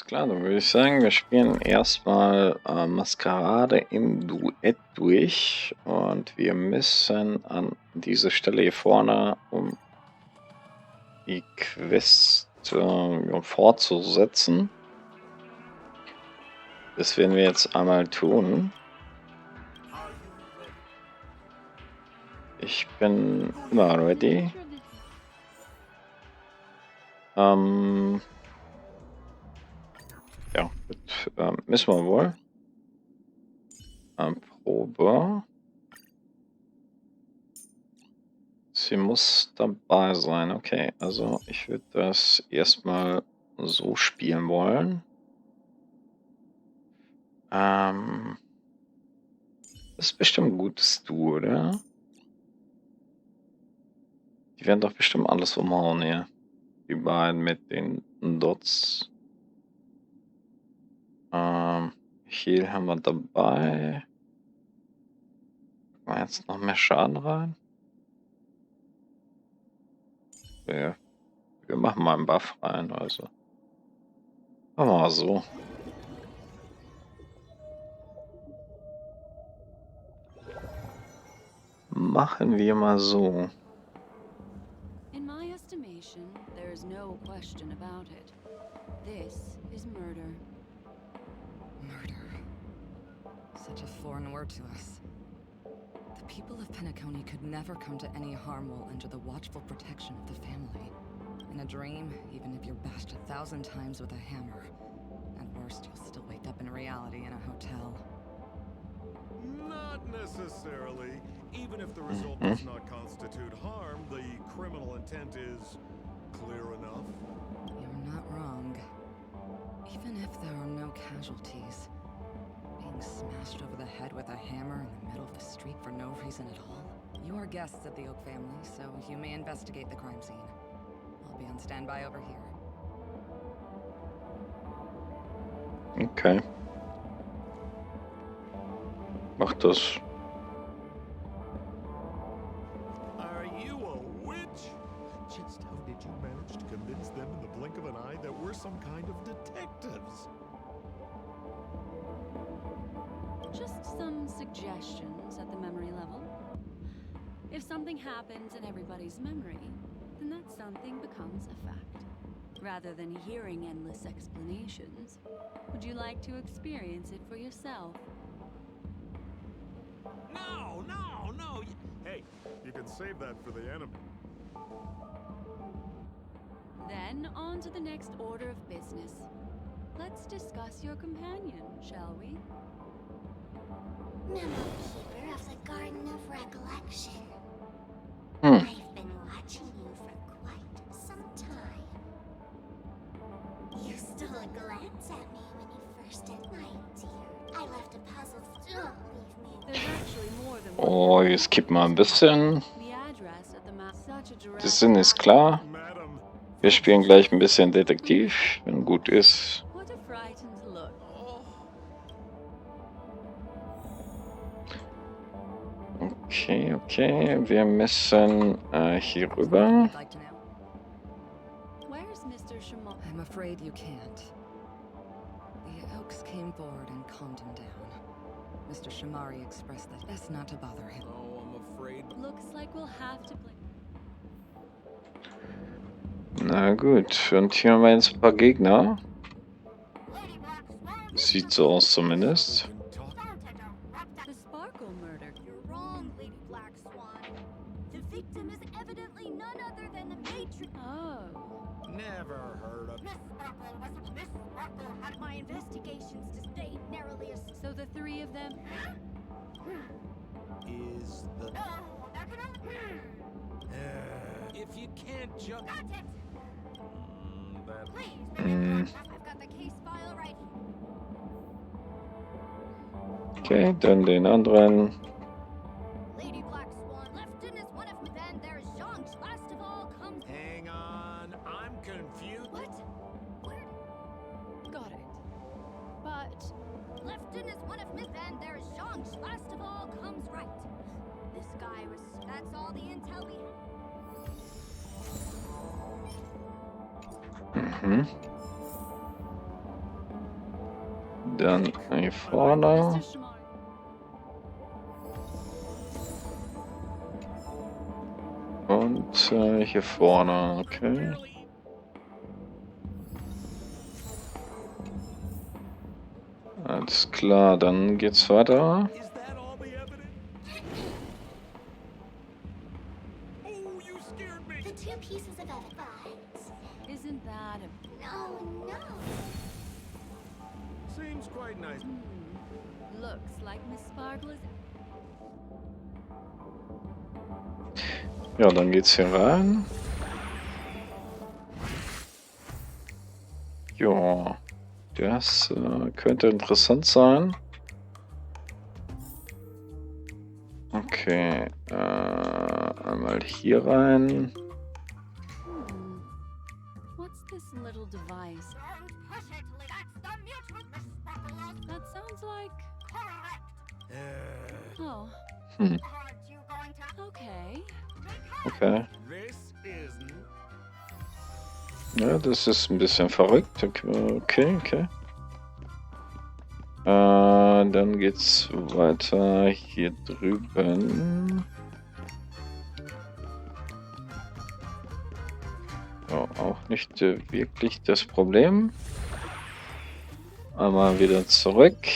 klar, dann würde ich sagen, wir spielen erstmal Maskerade im Duett durch und wir müssen an diese Stelle hier vorne, um die Quest fortzusetzen. Das werden wir jetzt einmal tun. Ich bin immer ready. Ja, das müssen wir wohl. Probe. Sie muss dabei sein. Okay, also ich würde das erstmal so spielen wollen. Das ist bestimmt ein gutes Duo, oder? Die werden doch bestimmt alles umhauen hier. Die beiden mit den Dots. Hier haben wir dabei. Machen wir jetzt noch mehr Schaden rein? Wir machen mal einen Buff rein, also. Machen wir mal so. Machen wir mal so. In my estimation, there is no question about it. This is murder. Murder. Such a foreign word to us. The people of Penacony could never come to any harm while under the watchful protection of the family. In a dream, even if you're bashed 1,000 times with a hammer, at worst you'll still wake up in reality in a hotel. Not necessarily. Even if the result does not constitute harm, the criminal intent is clear enough. You're not wrong. Even if there are no casualties, being smashed over the head with a hammer in the middle of the street for no reason at all. You are guests of the Oak family, so you may investigate the crime scene. I'll be on standby over here. Okay. Mach das. Are you a witch? Just how did you manage to convince them in the blink of an eye that we're some kind of detectives? Just some suggestions at the memory level. If something happens in everybody's memory, then that something becomes a fact. Rather than hearing endless explanations, would you like to experience it for yourself? No, no, no. Hey, you can save that for the enemy. Then on to the next order of business. Let's discuss your companion, shall we? Memo Keeper of the Garden of Recollection. Hmm. I've been watching you for quite some time. You stole a glance at me when you first did my dear. I left a puzzle. Don't leave me. There's actually more than Oh, ich skippe mal ein bisschen. The address at the map. Such a direct Der Sinn ist klar. Madam, Wir spielen gleich ein bisschen Detektiv, wenn gut ist. What a frightened look. Okay, okay. Wir müssen hier rüber. You'd like to know? Where's Mr. Shamar? I'm afraid you can't. The Oaks came forward and calmed him down. Mr. Shamari expressed that best not to bother him. oh, I'm afraid. Looks like we'll have to play. Na gut, und hier haben wir jetzt ein paar Gegner. Lady Black Swan. Sieht so aus zumindest. The Sparkle murder. You're wrong, Lady Black Swan. The victim is evidently none other than the matron. Oh. Never heard of. Miss Sparkle had my investigations to stay narrowly as. So the three of them. Is the. No, that can If you can't jump. That's it. That. Please, remember, I've got the case file right here. Okay, dann den anderen. Lady Black Swan. Lefton is one of. Then there's Zhang's last of all comes. Hang on, I'm confused. What? Where? Got it. But Lefton is one of Miss. Then there's Zhang's last of all comes right. This guy was. That's all the intel we have. Mhm. Dann hier vorne. Und hier vorne, okay. Alles klar, dann geht's weiter. Is that all the evidence? Oh, you scared me! The two pieces of evidence. Isn't that a... No, no. Seems quite nice. Looks like Miss Sparkle is... Ja, dann geht's hier rein. Ja, das könnte interessant sein. Okay, einmal hier rein. What's this little device? Don't push it, that's the mutual Miss Sparkle. That sounds like... Correct. Oh, Aren't you going to... okay. Okay. This isn't. Ja, das ist ein bisschen verrückt. Okay. Dann geht's weiter hier drüben. Ja, auch nicht wirklich das Problem. Einmal wieder zurück.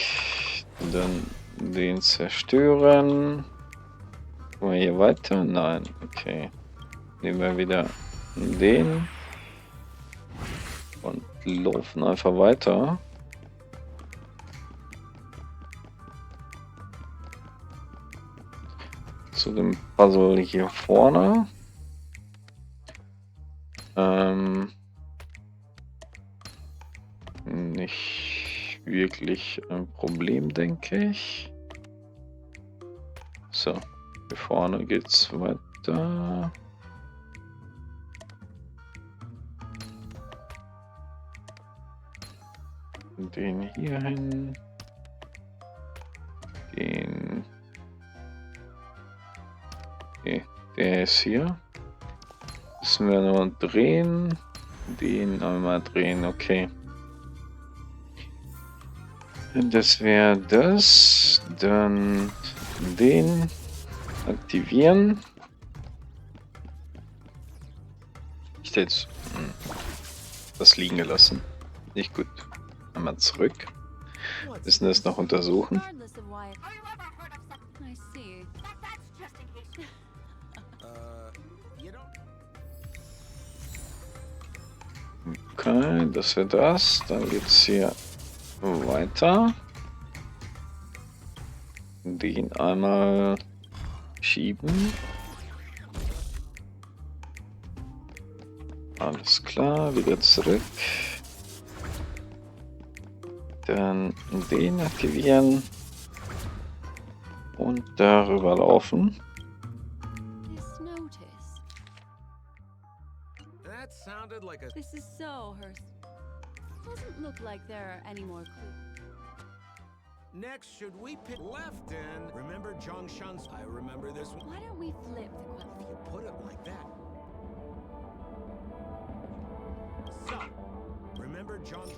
Dann den zerstören. Gucken wir hier weiter? Nein, okay. Nehmen wir wieder den. Und laufen einfach weiter. Zu dem Puzzle hier vorne. Nicht wirklich ein Problem, denke ich. So, hier vorne geht's weiter. Den hier hin. Den. Okay, der ist hier. Müssen wir nur drehen. Den einmal drehen, okay. Das wäre das. Dann den aktivieren. Ich hätte jetzt das liegen gelassen. Nicht gut. Einmal zurück. Müssen das noch untersuchen. Regardless of why it... Have you ever heard of something I see. that's just in case? You don't. Okay, das wäre das. Dann geht's hier weiter. Den einmal schieben. Alles klar, wieder zurück. Dann den aktivieren. Und darüber laufen. This notice. That sounded like a. This is so Hearst. Doesn't look like there are any more clues. Next, should we pick left in? Remember Zhongshan's? I remember this one. Why don't we flip the question? If you put it like that. So, remember Zhong.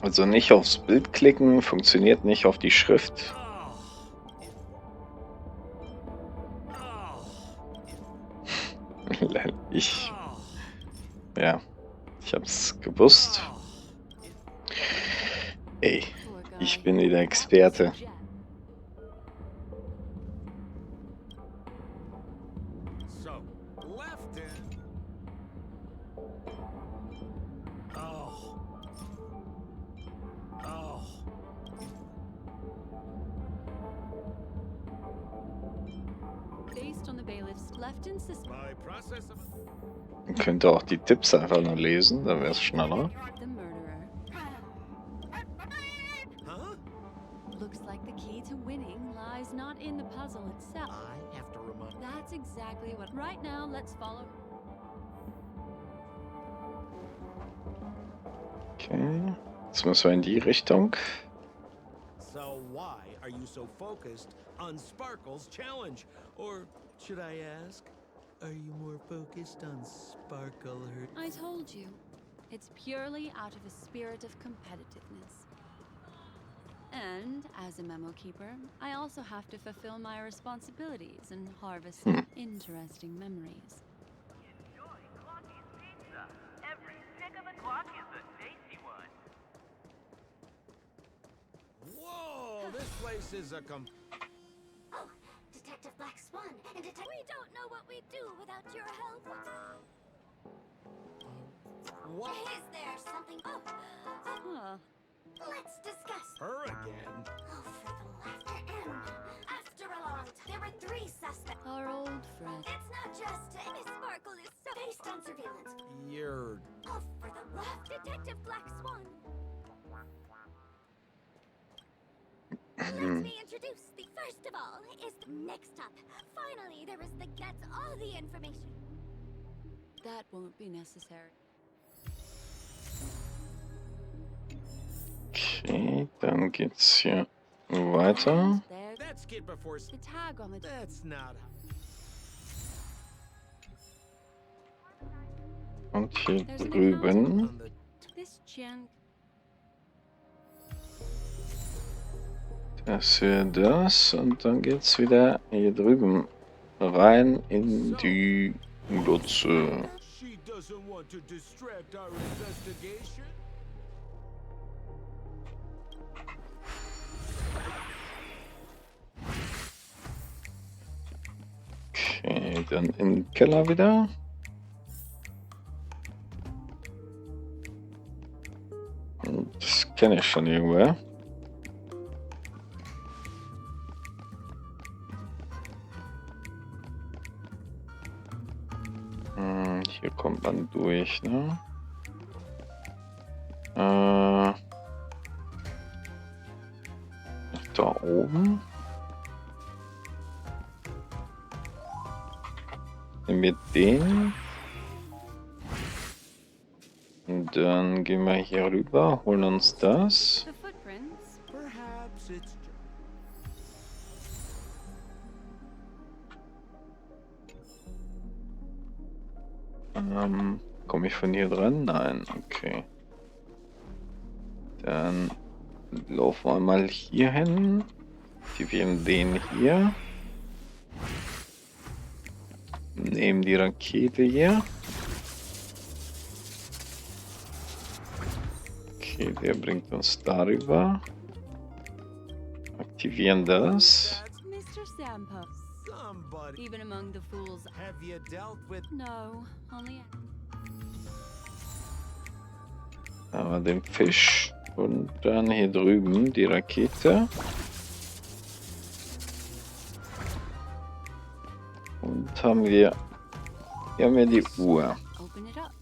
Also nicht aufs Bild klicken, funktioniert nicht auf die Schrift. Ich hab's gewusst. Ey, ich bin wieder Experte. So, left in. Oh. Based on the bailiff's left in system. By process of. Man könnte auch die Tipps einfach nur lesen, dann wäre es schneller. The murderer. Huh? Looks like the key to winning lies not in the puzzle itself. I have to remind. That's exactly what... Right now, let's follow... Okay, jetzt müssen wir in die Richtung. So why are you so focused on Sparkle's challenge? Or should I ask, Are you more focused on sparkle or... I told you, it's purely out of a spirit of competitiveness. And as a memo keeper, I also have to fulfill my responsibilities and harvest some interesting memories. Enjoy Clocky's pizza. Every stick of the clock is a tasty one. Whoa, this place is a Oh, Detective Black Swan and Detective... We don't know what we'd do without your help. What? Is there something... Oh, Huh. let's discuss. Her again? Oh, for the life... After a long time, there were 3 suspects. Our old friend. It's not just... Miss Sparkle is so... Based on surveillance. You're... Oh, for the love... Detective Black Swan. Let me introduce the first of all is next up. Finally, there is the gets all the information. That won't be necessary. Okay, dann geht's hier weiter. There, That's kid before... the tag on the... That's not... Und hier There's an drüben. On the... This Chen... Das wäre das. Und dann geht's wieder hier drüben rein in die Glotze. She doesn't want to distract our investigation? Okay, dann in den Keller wieder. Und das kenne ich schon irgendwoher. Hier kommt man durch, ne? Nach da oben. Nehmen wir den. Und dann gehen wir hier rüber, holen uns das. The footprints. Perhaps it's... Komme ich von hier dran? Nein, okay. Dann laufen wir mal hier hin. Aktivieren den hier. Nehmen die Rakete hier. Okay, der bringt uns darüber. Aktivieren das. Mr. Sampo. Somebody... Even among the fools. Have you dealt with... No, only... Aber den Fisch. Und dann hier drüben die Rakete. Und haben wir... Hier haben wir die Uhr. Open it up.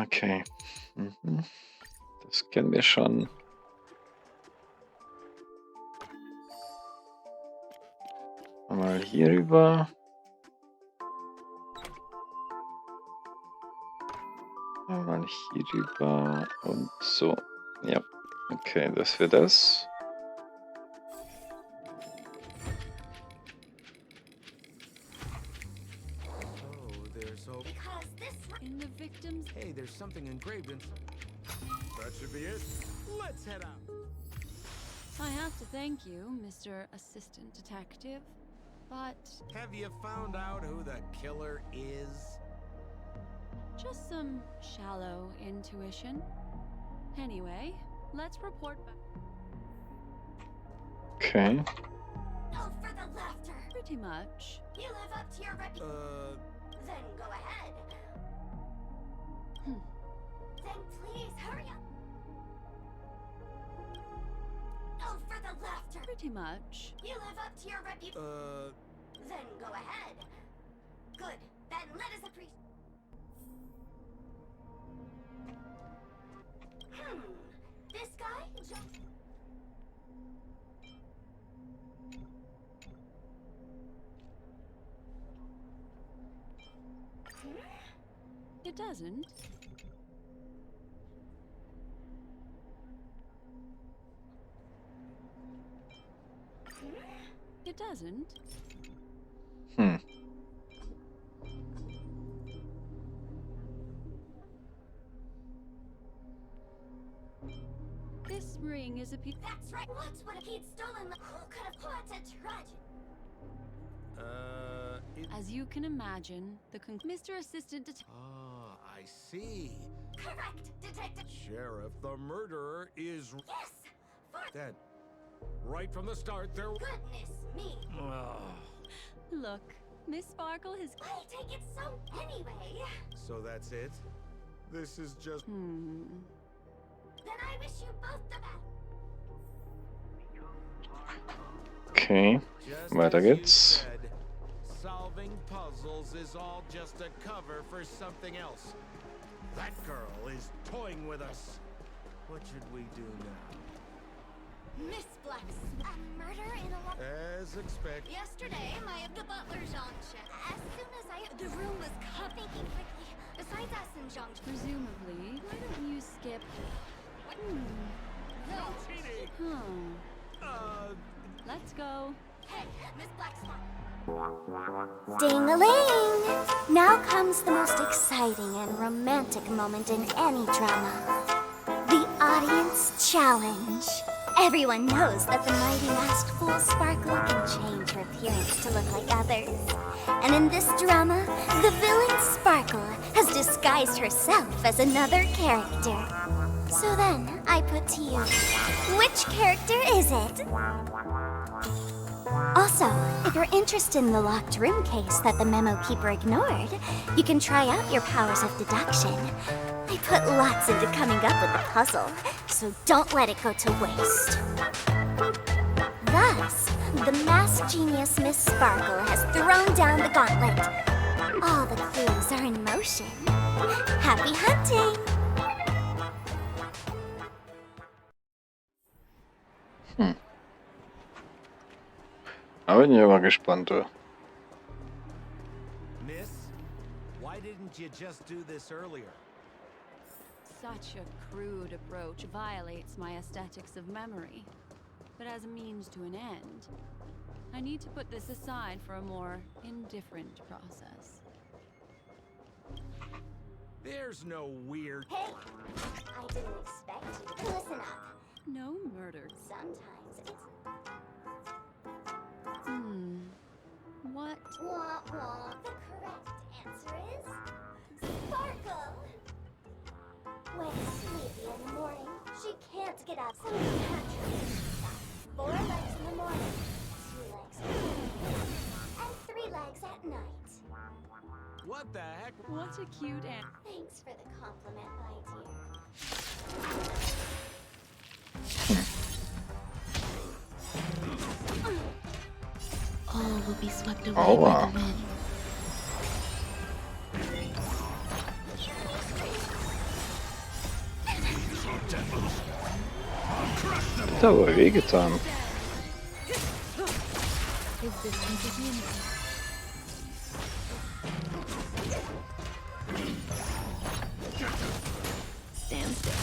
Okay. Das kennen wir schon. Mal hier rüber. Mal hier rüber und so. Ja, okay, das wäre das. Oh, there's hope. Because this... In the victim's... Hey, there's something engraved in... That should be it. Let's head out. I have to thank you, Mr. Assistant Detective, but Have you found out who the killer is? just some shallow intuition. Anyway, let's report back. Okay. Oh, for the laughter. Pretty much. You live up to your reputation. Then go ahead. Then please hurry up. Oh, for the laughter. Pretty much. You live up to your reputation. Then go ahead. Good. Then let us appreciate. This guy just... It doesn't. it doesn't? Hmm. This ring is a piece. That's right. What would have he'd stolen? Who could have caught a tragedy? As you can imagine, Mr. Assistant Detective. Ah, I see. Correct, Detective. Sheriff, the murderer is... Yes! For Then, right from the start, there... goodness me! Look, Miss Sparkle has. I'll take it so anyway. So that's it? This is just... Hmm. Then I wish you both the best. Okay, Just weiter as you geht's. said, solving puzzles is all just a cover for something else. That girl is toying with us. What should we do now? Miss Blacks, a murder in a As expected. Yesterday, the butler Jean checked. As soon as the room was cut, thinking quickly. Besides us and Jean, Presumably, why don't you skip? no. Let's go. Hey, Miss Black's Ding-a-ling! Now comes the most exciting and romantic moment in any drama. The audience challenge. Everyone knows that the mighty masked fool Sparkle can change her appearance to look like others. And in this drama, the villain Sparkle has disguised herself as another character. So then, I put to you, which character is it? Also, if you're interested in the locked room case that the memo keeper ignored, you can try out your powers of deduction. I put lots into coming up with the puzzle, so don't let it go to waste. Thus, the masked genius Miss Sparkle has thrown down the gauntlet. All the clues are in motion. Happy hunting! Da bin ich aber gespannt. Miss, why didn't you just do this earlier? Such a crude approach violates my aesthetics of memory. But as a means to an end, I need to put this aside for a more indifferent process. There's no weird... Hey, I didn't expect you. Listen up. No murder. Sometimes it's... What? Wah, wah. The correct answer is... Sparkle! When sleepy in the morning, she can't get up. So naturally, 4 legs in the morning, 2 legs at night, and 3 legs at night. What the heck? What a cute ant. Thanks for the compliment, my dear. All will be swept away Oh, by wow. the wind. Hat aber wehgetan. Is this inconvenient? Stand still.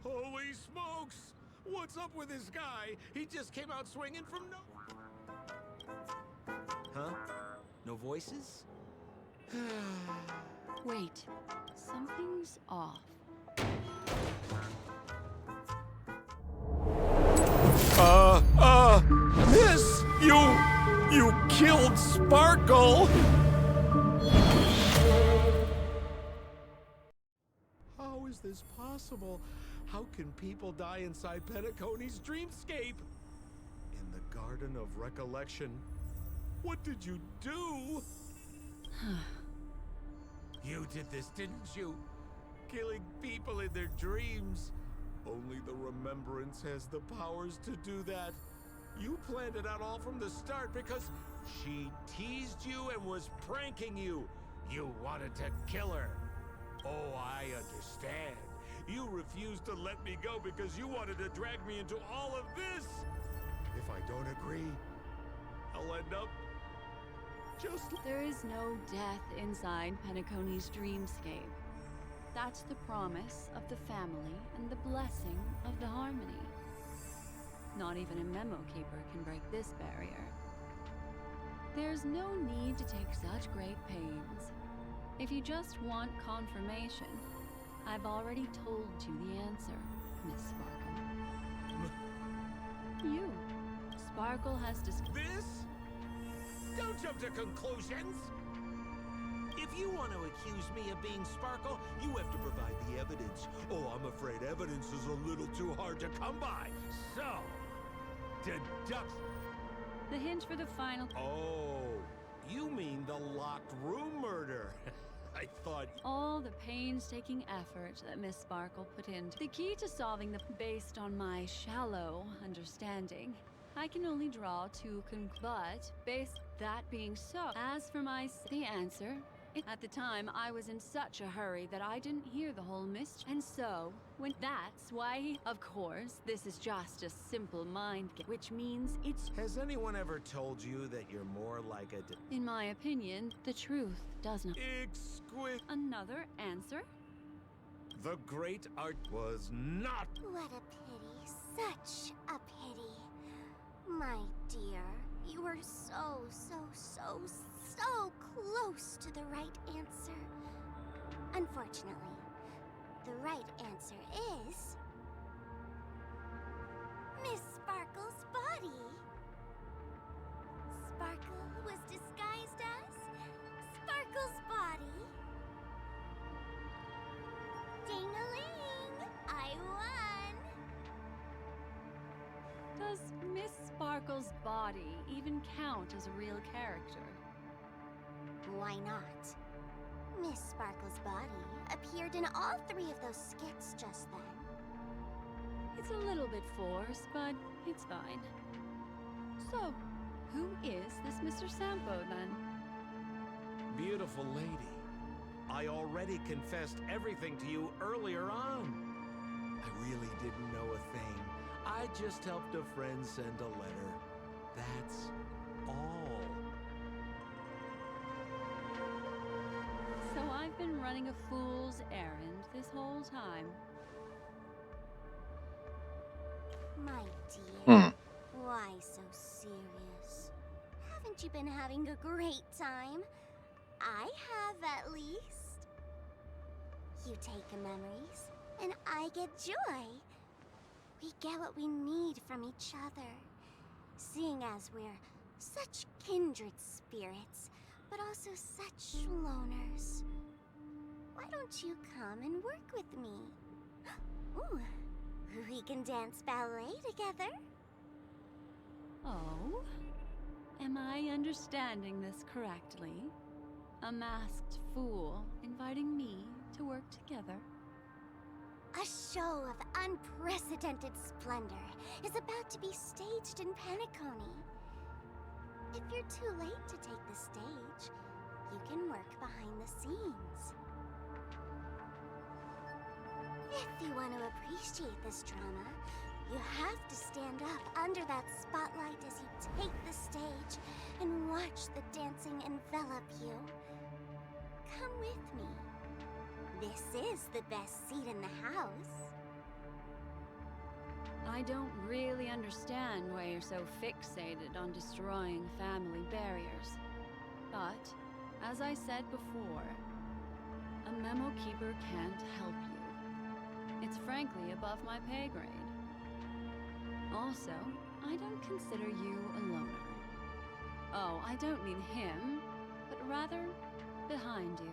Holy smokes! What's up with this guy? He just came out swinging from no... Huh? No voices? Wait, something's off. Miss! You killed Sparkle! How is this possible? How can people die inside Penacony's dreamscape? In the Garden of Recollection. What did you do? You did this, didn't you? Killing people in their dreams. Only the Remembrance has the powers to do that. You planned it out all from the start because she teased you and was pranking you. You wanted to kill her. Oh, I understand. You refused to let me go because you wanted to drag me into all of this. If I don't agree, I'll end up Just There is no death inside Penacony's dreamscape. That's the promise of the family and the blessing of the harmony. Not even a memo keeper can break this barrier. There's no need to take such great pains. If you just want confirmation, I've already told you the answer, Miss Sparkle. You. Sparkle has this? Don't jump to conclusions! If you want to accuse me of being Sparkle, you have to provide the evidence. Oh, I'm afraid evidence is a little too hard to come by. So, deduct. the hint for the final. Oh, you mean the locked room murder. I thought... All the painstaking effort that Miss Sparkle put into the key to solving the based on my shallow understanding. I can only draw to but based that being so, as for the answer, at the time I was in such a hurry that I didn't hear the whole mystery. And so, that's why, of course, this is just a simple mind game, which means it's... Has anyone ever told you that you're more like a... In my opinion, the truth does not... Exquisite... Another answer? The great art was not... What a pity. Such a pity. My dear, you were so close to the right answer. Unfortunately, the right answer is... Miss Sparkle's body. Sparkle was disguised as Sparkle's body. Ding-a-ling! I won! Does Miss Sparkle's body even count as a real character? Why not? Miss Sparkle's body appeared in all 3 of those skits just then. It's a little bit forced, but it's fine. So, who is this Mr. Sampo, then? Beautiful lady. I already confessed everything to you earlier on. I really didn't know a thing. I just helped a friend send a letter. That's all. So I've been running a fool's errand this whole time. My dear, why so serious? Haven't you been having a great time? I have, at least. You take memories, and I get joy. We get what we need from each other, seeing as we're such kindred spirits, but also such loners. Why don't you come and work with me? Ooh, we can dance ballet together. Oh? Am I understanding this correctly? A masked fool inviting me to work together? A show of unprecedented splendor is about to be staged in Penacony. If you're too late to take the stage, you can work behind the scenes. If you want to appreciate this drama, you have to stand up under that spotlight as you take the stage and watch the dancing envelop you. Come with me. This is the best seat in the house. I don't really understand why you're so fixated on destroying family barriers. But, as I said before, a memo keeper can't help you. It's frankly above my pay grade. Also, I don't consider you a loner. Oh, I don't mean him, but rather behind you.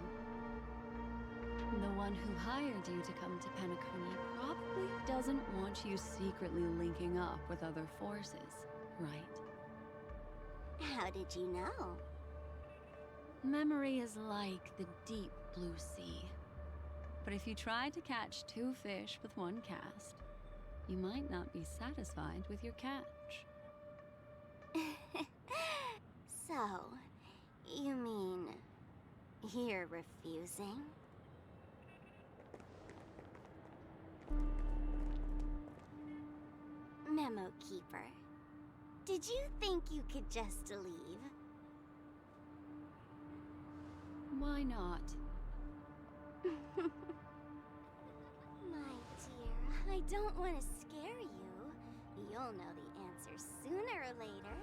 The one who hired you to come to Penacony probably doesn't want you secretly linking up with other forces, right? How did you know? Memory is like the deep blue sea. But if you try to catch 2 fish with 1 cast, you might not be satisfied with your catch. So, you mean you're refusing? Memo Keeper, did you think you could just leave? Why not? My dear, I don't want to scare you. You'll know the answer sooner or later.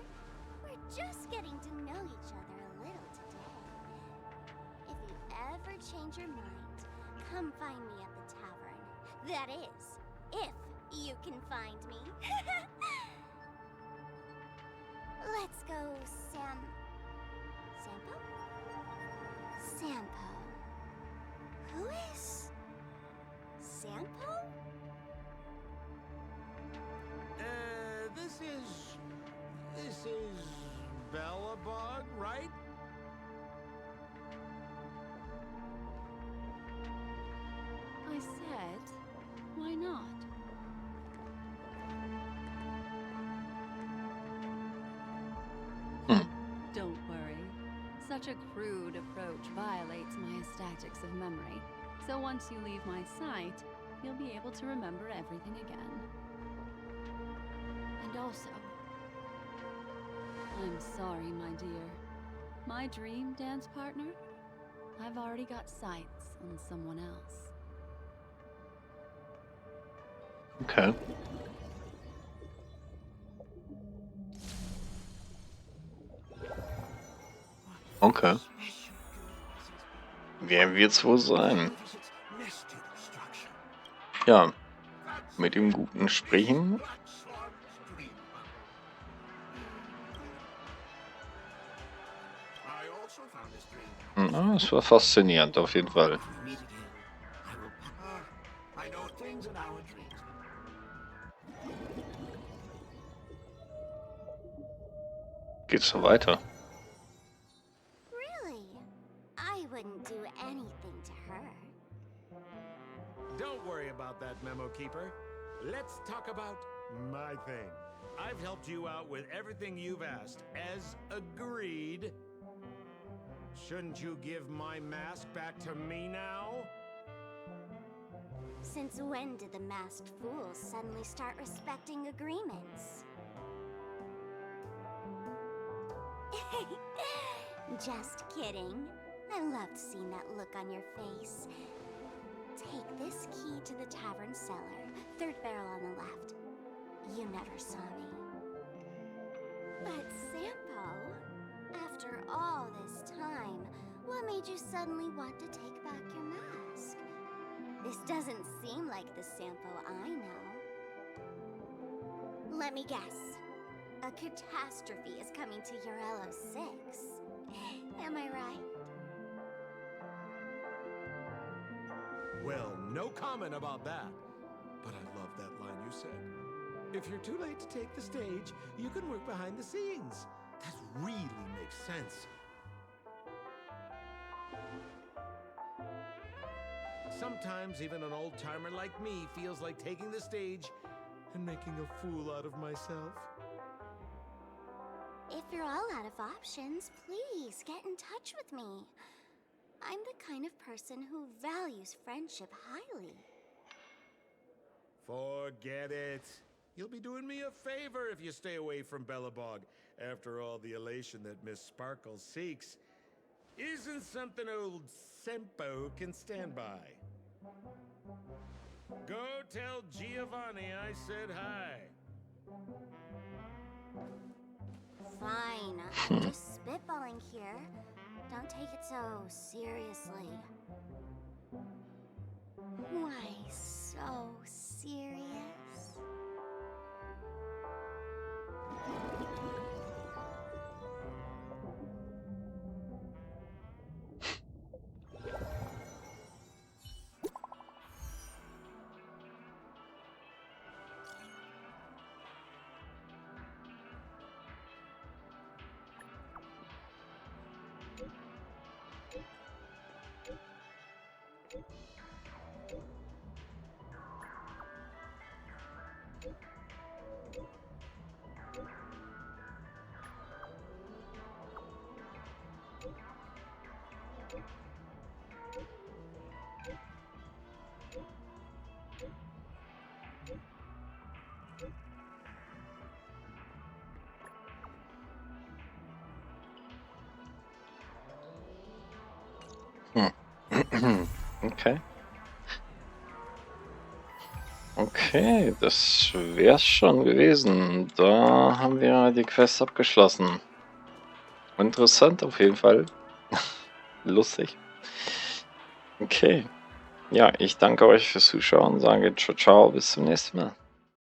We're just getting to know each other a little today. If you ever change your mind, come find me at the tavern. That is, if you can find me. Let's go, Sampo? Sampo. Who is Sampo? This is Bellabog, right? I said, why not? Don't worry. Such a crude approach violates my statics of memory. So once you leave my sight, you'll be able to remember everything again. And also, I'm sorry, my dear. My dream dance partner? I've already got sights on someone else. Okay. Okay. Wer wird's wohl sein? Ja, mit dem guten Sprechen. Ja, es war faszinierend, auf jeden Fall. Geht's so weiter? Really? I wouldn't do anything to her. Don't worry about that, Memo Keeper. Let's talk about my thing. I've helped you out with everything you've asked, as agreed. Shouldn't you give my mask back to me now? Since when did the masked fools suddenly start respecting agreements? Just kidding. I loved seeing that look on your face. Take this key to the tavern cellar, third barrel on the left. You never saw me. But Sampo, after all this time, what made you suddenly want to take back your mask? This doesn't seem like the Sampo I know. Let me guess. A catastrophe is coming to Urello 6. Am I right? Well, no comment about that. But I love that line you said. If you're too late to take the stage, you can work behind the scenes. That really makes sense. Sometimes even an old-timer like me feels like taking the stage and making a fool out of myself. If you're all out of options, please get in touch with me. I'm the kind of person who values friendship highly. Forget it. You'll be doing me a favor if you stay away from Bellabog. After all, the elation that Miss Sparkle seeks isn't something old Sempo can stand by. Go tell Giovanni I said hi. Fine, I'm just spitballing here. Don't take it so seriously. Why so serious? Okay. Okay, das wär's schon gewesen. Da haben wir die Quest abgeschlossen. Interessant auf jeden Fall. Lustig. Okay. Ja, ich danke euch fürs Zuschauen und sage ciao, ciao, bis zum nächsten Mal.